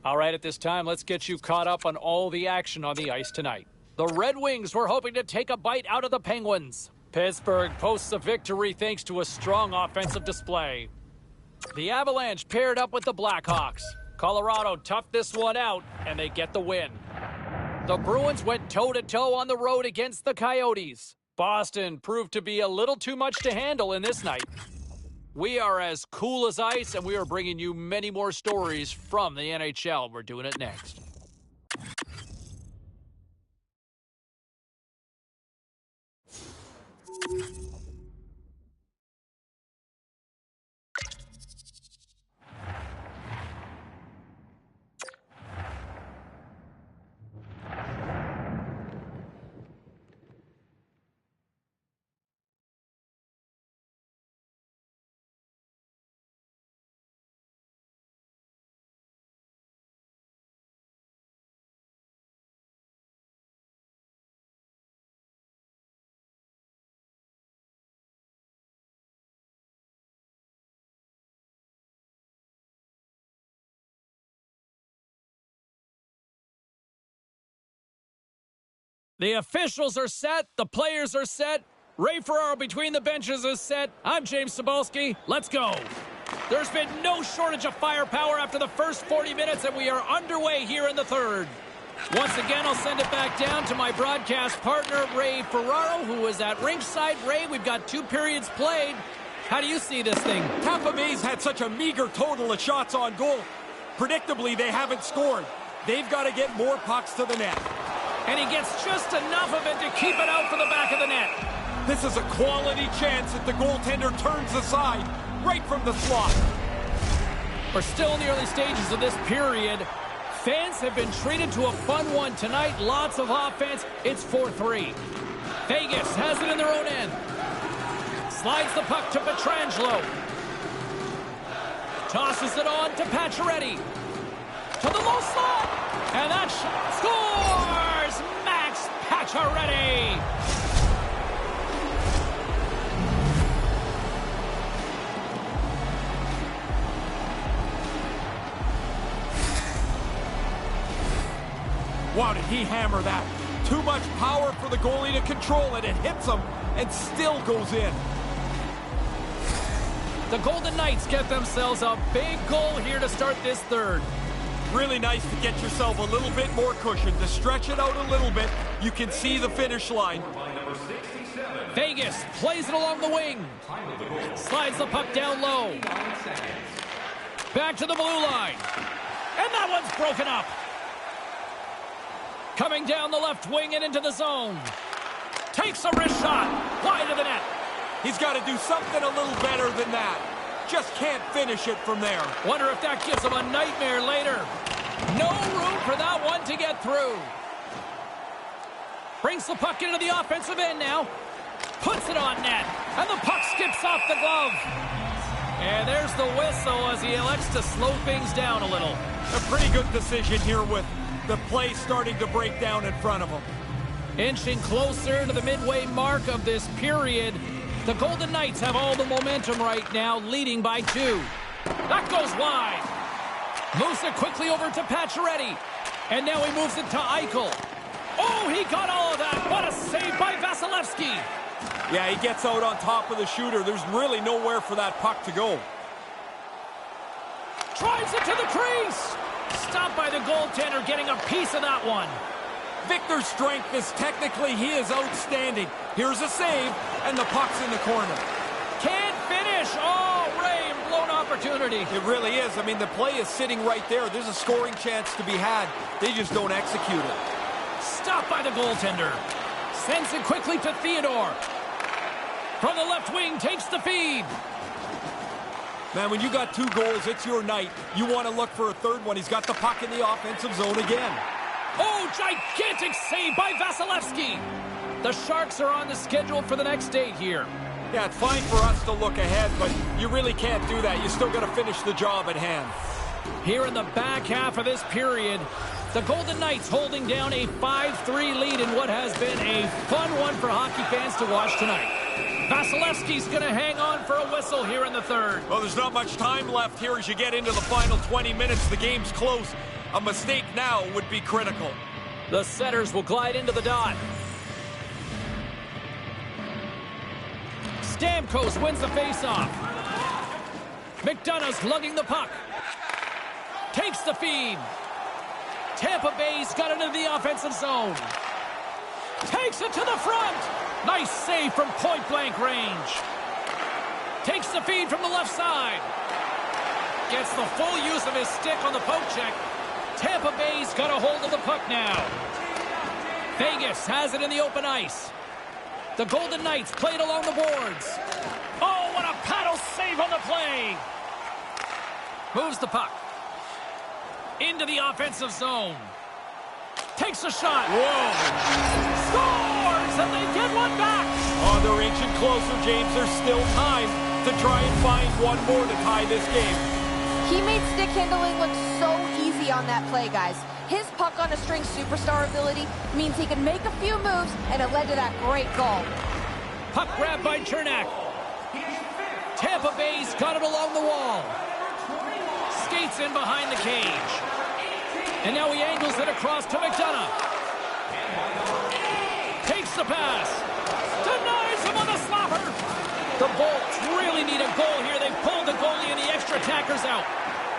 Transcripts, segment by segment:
All right, at this time, let's get you caught up on all the action on the ice tonight. The Red Wings were hoping to take a bite out of the Penguins. Pittsburgh posts a victory thanks to a strong offensive display. The Avalanche paired up with the Blackhawks. Colorado toughed this one out, and they get the win. The Bruins went toe-to-toe on the road against the Coyotes. Boston proved to be a little too much to handle in this night. We are as cool as ice, and we are bringing you many more stories from the NHL. We're doing it next. The officials are set. The players are set. Ray Ferraro between the benches is set. I'm James Cebulski. Let's go. There's been no shortage of firepower after the first 40 minutes, and we are underway here in the third. Once again, I'll send it back down to my broadcast partner, Ray Ferraro, who is at ringside. Ray, we've got 2 periods played. How do you see this thing? Tampa Bay's had such a meager total of shots on goal. Predictably, they haven't scored. They've got to get more pucks to the net. And he gets just enough of it to keep it out for the back of the net. This is a quality chance if the goaltender turns aside right from the slot. We're still in the early stages of this period. Fans have been treated to a fun one tonight. Lots of offense. It's 4-3. Vegas has it in their own end. Slides the puck to Pietrangelo. Tosses it on to Pacioretty. To the low slot. And that scores! Max Pacioretty! Wow, did he hammer that? Too much power for the goalie to control it. It hits him and still goes in. The Golden Knights get themselves a big goal here to start this third. Really nice to get yourself a little bit more cushion, to stretch it out a little bit. You can see the finish line. Vegas plays it along the wing. Slides the puck down low. Back to the blue line. And that one's broken up. Coming down the left wing and into the zone. Takes a wrist shot. Wide of the net. He's got to do something a little better than that. Just can't finish it from there. Wonder if that gives him a nightmare later. No room for that one to get through. Brings the puck into the offensive end now. Puts it on net. And the puck skips off the glove. And there's the whistle as he elects to slow things down a little. A pretty good decision here with the play starting to break down in front of him. Inching closer to the midway mark of this period. The Golden Knights have all the momentum right now, leading by 2. That goes wide. Moves it quickly over to Pacioretty. And now he moves it to Eichel. Oh, he got all of that. What a save by Vasilevsky. Yeah, he gets out on top of the shooter. There's really nowhere for that puck to go. Drives it to the crease. Stopped by the goaltender, getting a piece of that one. Victor's strength is technically, he is outstanding. Here's a save, and the puck's in the corner. Can't finish. Oh, Ray, blown opportunity. It really is. I mean, the play is sitting right there. There's a scoring chance to be had. They just don't execute it. Stopped by the goaltender. Sends it quickly to Theodore. From the left wing, takes the feed. Man, when you got 2 goals, it's your night. You want to look for a third one. He's got the puck in the offensive zone again. Oh, gigantic save by Vasilevsky. The Sharks are on the schedule for the next date here. Yeah, it's fine for us to look ahead, but you really can't do that. You still got to finish the job at hand. Here in the back half of this period, the Golden Knights holding down a 5-3 lead in what has been a fun one for hockey fans to watch tonight. Vasilevsky's going to hang on for a whistle here in the third. Well, there's not much time left here as you get into the final 20 minutes. The game's close. A mistake now would be critical. The setters will glide into the dot. Stamkos wins the faceoff. McDonough's lugging the puck. Takes the feed. Tampa Bay's got it into the offensive zone. Takes it to the front. Nice save from point-blank range. Takes the feed from the left side. Gets the full use of his stick on the poke check. Tampa Bay's got a hold of the puck now. Vegas has it in the open ice. The Golden Knights played along the boards. Oh, what a paddle save on the play. Moves the puck. Into the offensive zone. Takes a shot. Whoa. Scores, and they get one back. Oh, they're inching closer, James. There's still time to try and find one more to tie this game. He made stick handling look so easy on that play, guys. His puck on a string superstar ability means he can make a few moves, and it led to that great goal. Puck grab by Chernak. Tampa Bay's got it along the wall. Skates in behind the cage. And now he angles it across to McDonough. Takes the pass. Denies him on the slapper. The Bolts really need a goal here. They've pulled the goalie and the extra attackers out.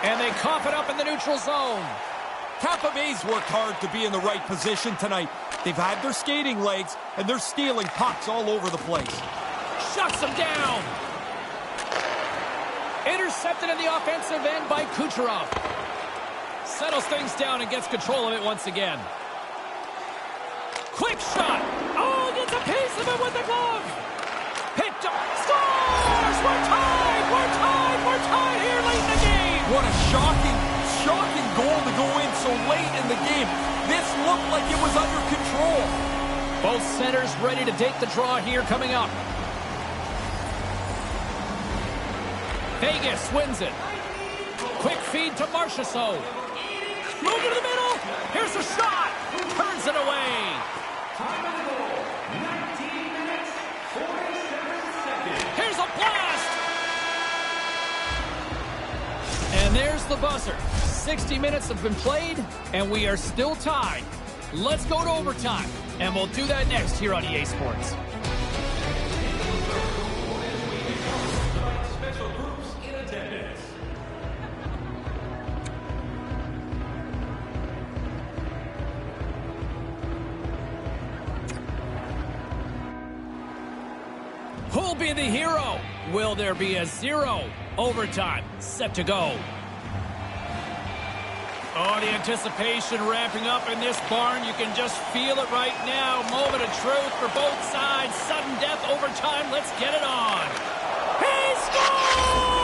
And they cough it up in the neutral zone. Tampa Bay's worked hard to be in the right position tonight. They've had their skating legs, and they're stealing pucks all over the place. Shuts them down. Intercepted in the offensive end by Kucherov. Settles things down and gets control of it once again. Quick shot. Oh, gets a piece of it with the glove. Picked up. Scores! We're tied! We're tied! We're tied here late in the game! What a shocking goal to go in so late in the game. This looked like it was under control. Both centers ready to take the draw here coming up. Vegas wins it. Quick feed to Marchessault. Move to the middle. Here's the shot. Turns it away. Here's a blast. And there's the buzzer. 60 minutes have been played, and we are still tied. Let's go to overtime, and we'll do that next here on EA Sports. Who'll be the hero? Will there be a zero? Overtime set to go. Oh, the anticipation ramping up in this barn. You can just feel it right now. Moment of truth for both sides. Sudden death, overtime. Let's get it on. He scores!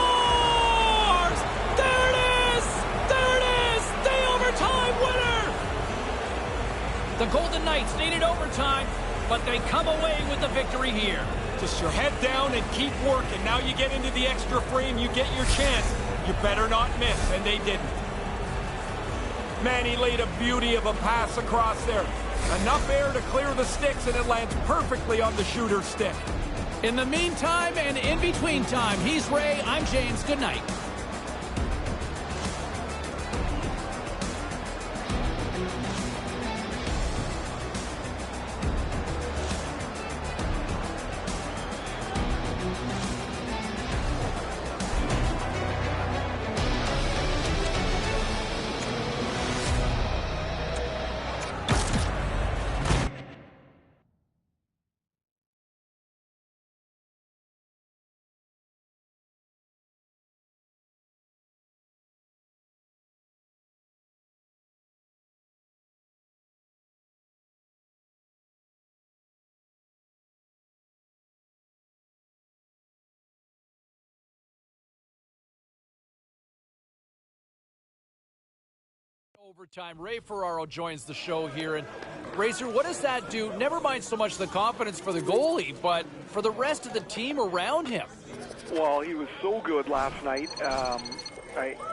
There it is! There it is! The overtime winner! The Golden Knights needed overtime, but they come away with the victory here. Just your head down and keep working. Now you get into the extra frame, you get your chance. You better not miss, and they didn't. Man, he laid a beauty of a pass across there. Enough air to clear the sticks, and it lands perfectly on the shooter's stick. In the meantime and in between time, he's Ray, I'm James. Good night. Overtime. Ray Ferraro joins the show here. And Razor, what does that do? Never mind so much the confidence for the goalie, but for the rest of the team around him. Well, he was so good last night.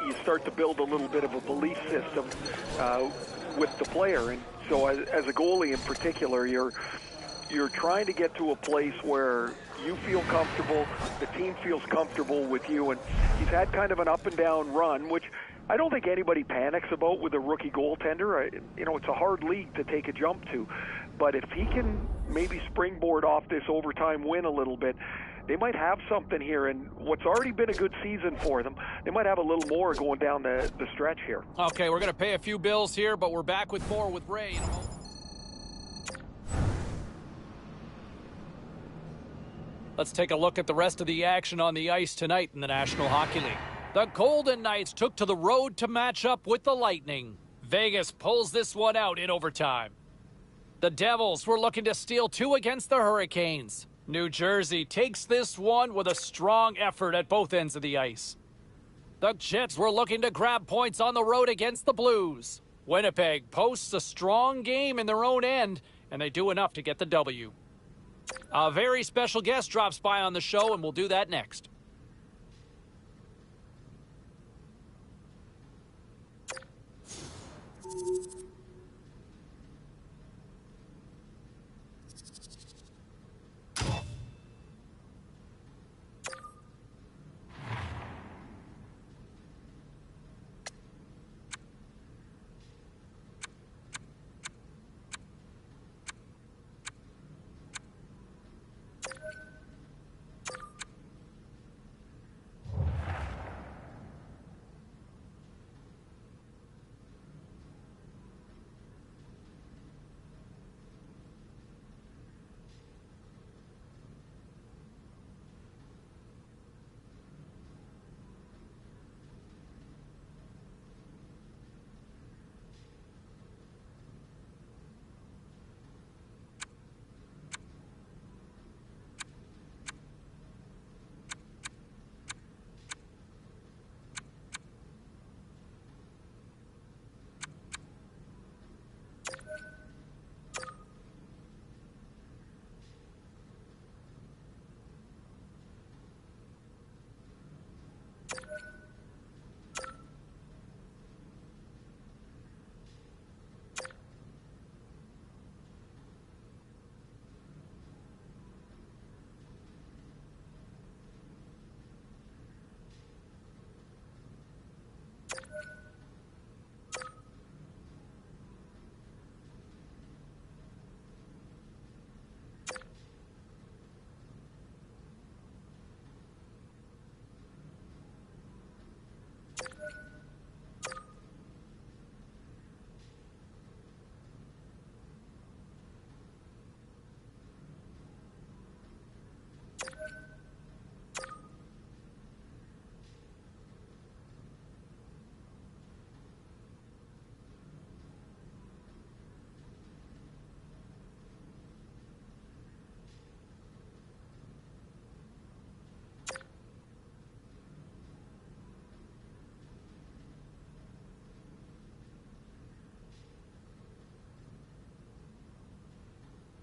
You start to build a little bit of a belief system with the player. And so as a goalie in particular, you're trying to get to a place where you feel comfortable, the team feels comfortable with you, and he's had kind of an up and down run, which I don't think anybody panics about with a rookie goaltender. It's a hard league to take a jump to, but if he can maybe springboard off this overtime win a little bit, they might have something here, and what's already been a good season for them, they might have a little more going down the stretch here. Okay, we're going to pay a few bills here, but we're back with more with Ray. Let's take a look at the rest of the action on the ice tonight in the National Hockey League. The Golden Knights took to the road to match up with the Lightning. Vegas pulls this one out in overtime. The Devils were looking to steal 2 against the Hurricanes. New Jersey takes this one with a strong effort at both ends of the ice. The Jets were looking to grab points on the road against the Blues. Winnipeg posts a strong game in their own end, and they do enough to get the W. A very special guest drops by on the show, and we'll do that next.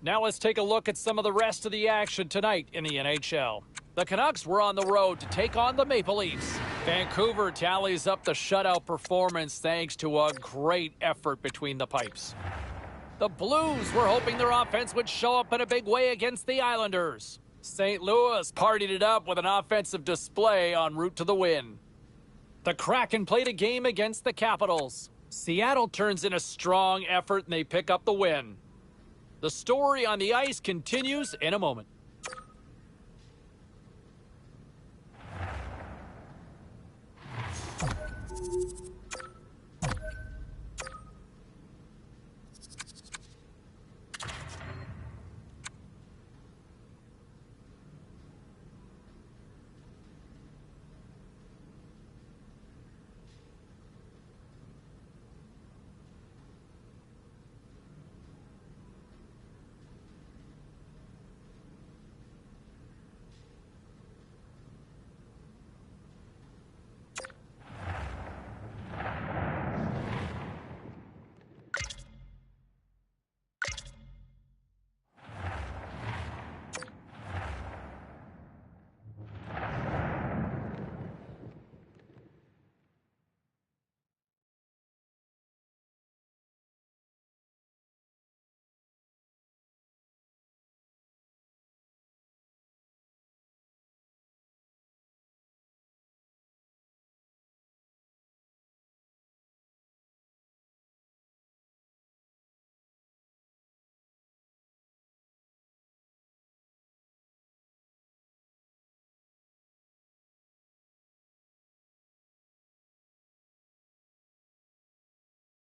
Now let's take a look at some of the rest of the action tonight in the NHL. The Canucks were on the road to take on the Maple Leafs. Vancouver tallies up the shutout performance thanks to a great effort between the pipes. The Blues were hoping their offense would show up in a big way against the Islanders. St. Louis partied it up with an offensive display en route to the win. The Kraken played a game against the Capitals. Seattle turns in a strong effort and they pick up the win. The story on the ice continues in a moment.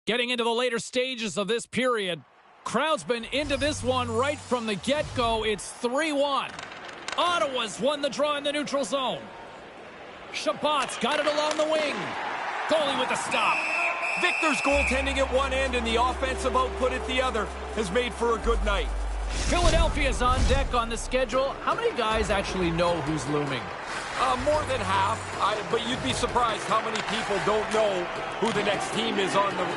Getting into the later stages of this period, crowd's been into this one right from the get-go. It's 3-1. Ottawa's won the draw in the neutral zone. Shabbat's got it along the wing. Goalie with the stop. Victor's goaltending at one end and the offensive output at the other has made for a good night. Philadelphia's on deck on the schedule. How many guys actually know who's looming? More than half, but you'd be surprised how many people don't know who the next team is on the room?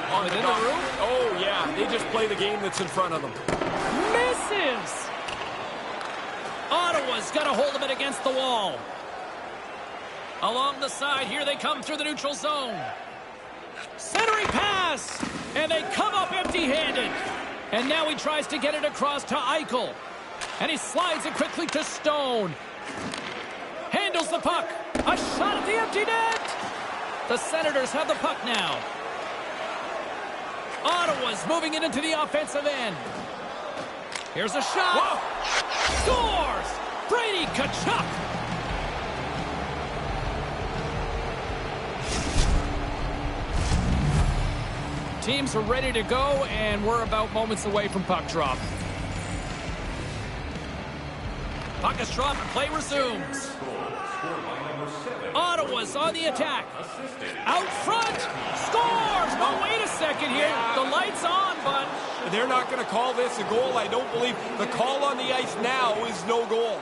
Oh, yeah. They just play the game that's in front of them. Misses! Ottawa's got a hold of it against the wall. Along the side, here they come through the neutral zone. Centering pass! And they come up empty-handed. And now he tries to get it across to Eichel. And he slides it quickly to Stone. Handles the puck. A shot at the empty net. The Senators have the puck now. Ottawa's moving it into the offensive end. Here's a shot. Whoa. Scores! Brady Tkachuk. Teams are ready to go, and we're about moments away from puck drop. Puck is dropped and play resumes. Ottawa's on the attack. Out front. Scores! No, wait a second here. The light's on, but they're not going to call this a goal. I don't believe the call on the ice now is no goal.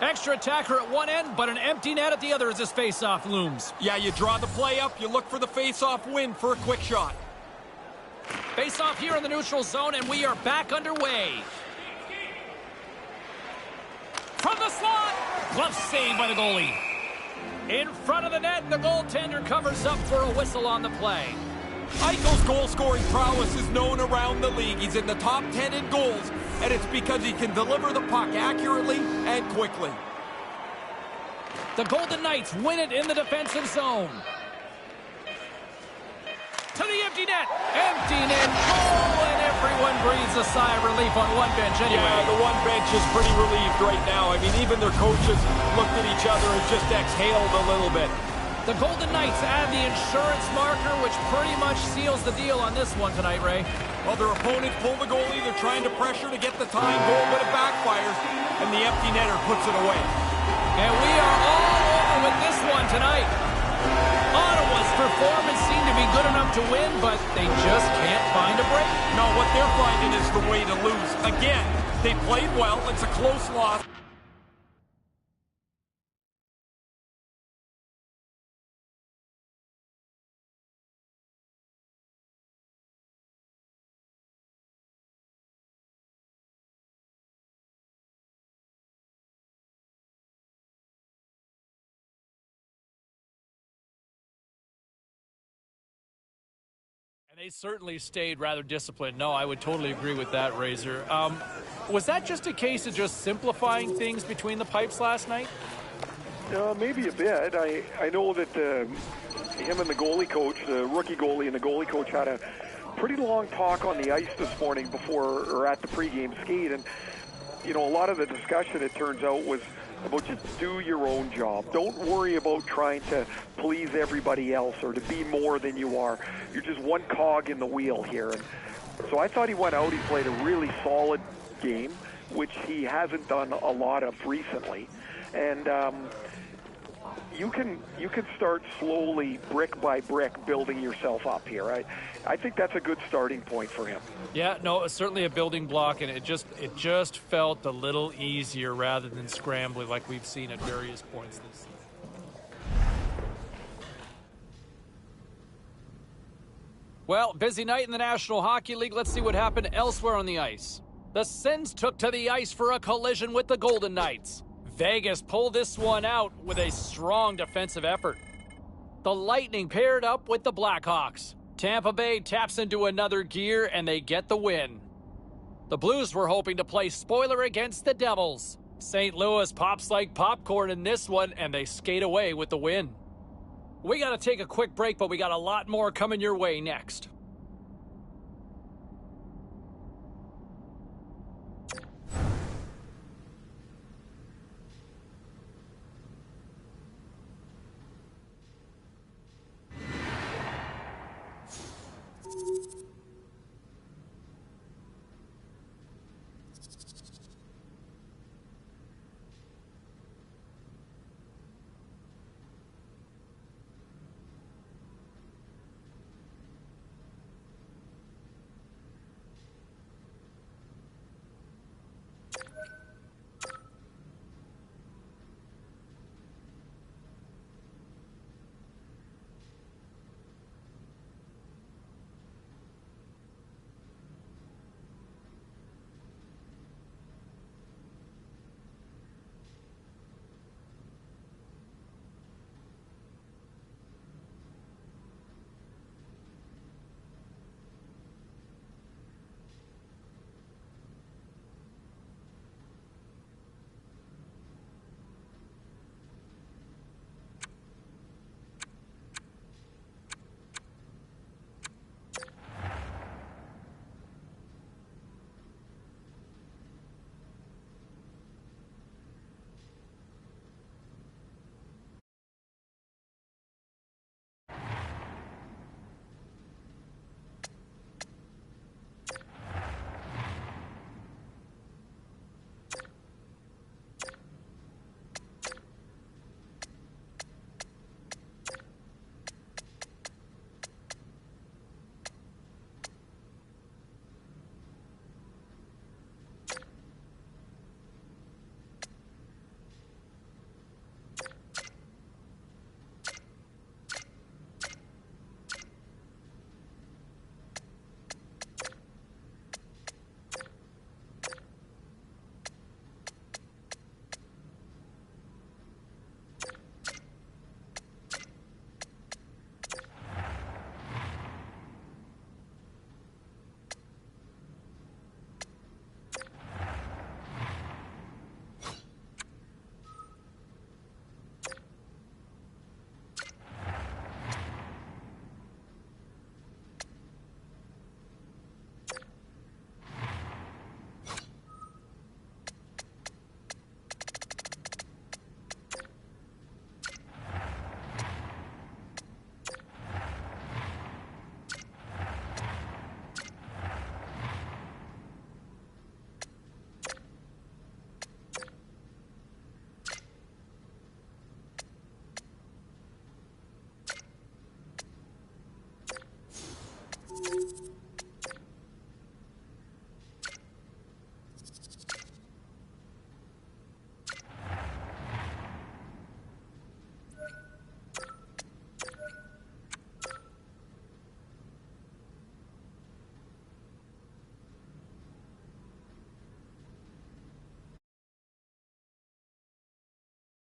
Extra attacker at one end, but an empty net at the other as this face-off looms. Yeah, you draw the play up, you look for the face-off win for a quick shot. Face-off here in the neutral zone, and we are back underway. From the slot, glove saved by the goalie. In front of the net, the goaltender covers up for a whistle on the play. Eichel's goal-scoring prowess is known around the league. He's in the top 10 in goals, and it's because he can deliver the puck accurately and quickly. The Golden Knights win it in the defensive zone. To the empty net. Empty net goal, and everyone breathes a sigh of relief on one bench anyway. Yeah, the one bench is pretty relieved right now. I mean, even their coaches looked at each other and just exhaled a little bit. The Golden Knights add the insurance marker, which pretty much seals the deal on this one tonight, Ray. Well, their opponent pulled the goalie. They're trying to pressure to get the tying goal, but it backfires, and the empty netter puts it away. And we are all over with this one tonight. Ottawa's performance seemed to be good enough to win, but they just can't find a break. No, what they're finding is the way to lose. Again, they played well. It's a close loss. And they certainly stayed rather disciplined. No, I would totally agree with that, Razor. Was that just a case of just simplifying things between the pipes last night? Maybe a bit. I know that him and the goalie coach, the rookie goalie and the goalie coach, had a pretty long talk on the ice this morning before or at the pregame skate. And, you know, a lot of the discussion, it turns out, was about just do your own job. Don't worry about trying to please everybody else or to be more than you are. You're just one cog in the wheel here. And so I thought he went out. He played a really solid game, which he hasn't done a lot of recently. And you can start slowly, brick by brick, building yourself up here. I think that's a good starting point for him. Yeah, no, it's certainly a building block, and it just felt a little easier rather than scrambling like we've seen at various points this season. Well, busy night in the National Hockey League. Let's see what happened elsewhere on the ice. The Sens took to the ice for a collision with the Golden Knights. Vegas pulled this one out with a strong defensive effort. The Lightning paired up with the Blackhawks. Tampa Bay taps into another gear, and they get the win. The Blues were hoping to play spoiler against the Devils. St. Louis pops like popcorn in this one, and they skate away with the win. We got to take a quick break, but we got a lot more coming your way next.